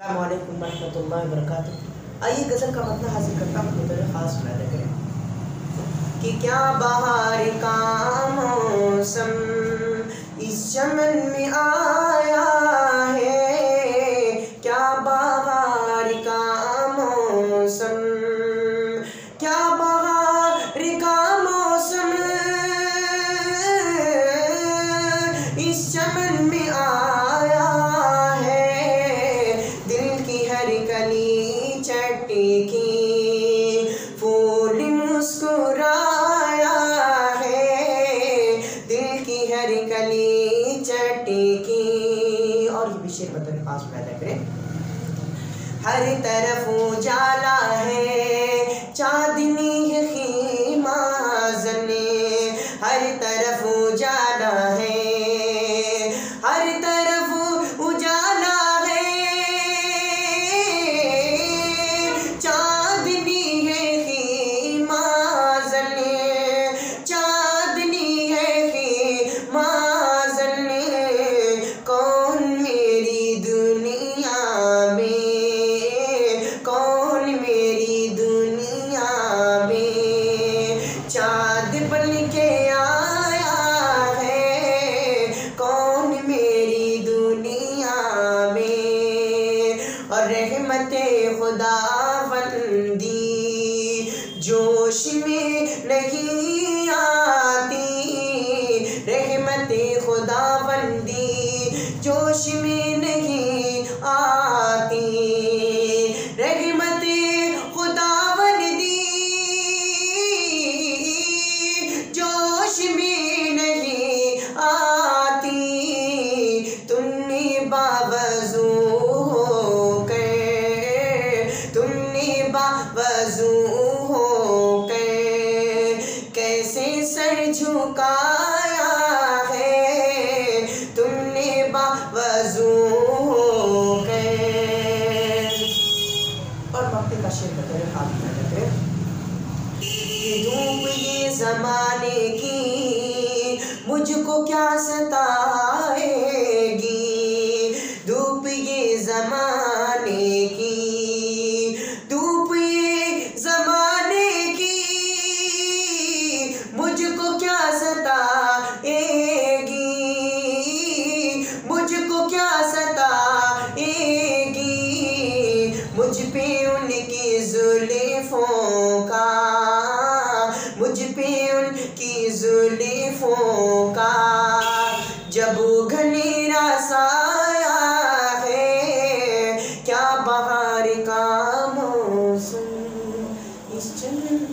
अस्सलामुअलैकुम वरहमतुल्लाहि वबरकातुहू। आइए गज़ल का मतलब हासिल करता हूँ बतौर ख़ास मुलाहिज़ा करें कि क्या बहार का मौसम इस चमन में आया है, क्या बहार का मौसम, क्या बहार का मौसम इस चमन में आया है, दिल की हर कली चटकी फूल मुस्कुराया है, दिल की हर कली चटकी। और ये भी शेर बतौर खास मुलाहिज़ा करें। हर तरफ उजाला है, चांदनी है खीमा ज़ने, हर तरफ उजाला है, हर तरफ उजाला है, चांदनी है खीमा ज़ने, चांदनी है खीमा ज़ने, कौन मेरी दुनिया में, कौन मेरी दुनिया में चाँद बन के आया है, कौन मेरी दुनिया में। और रहमते खुदावंदी जोश में नहीं आती, रहमते खुदावंदी जोश में नहीं आती, रहमते खुदावंदी जोश में नहीं आती, तुमने बावजू होकर, तुमने बावजू होकर कैसे सर झुकाया है, तुमने बावजू होकर। और वक्त का शेर बतौर खास मुलाहिज़ा करें। ये धूप ये ज़माने की मुझको क्या सताएगी, धूप ये ज़माने की, धूप ये ज़माने की मुझको क्या सताएगी, मुझको क्या सताएगी, मुझ पे उनकी जुल्फ़ों का, मुझ पे उनकी जुल्फ़ों का जब घनेरा साया है, क्या बहार का मौसम इस चमन में।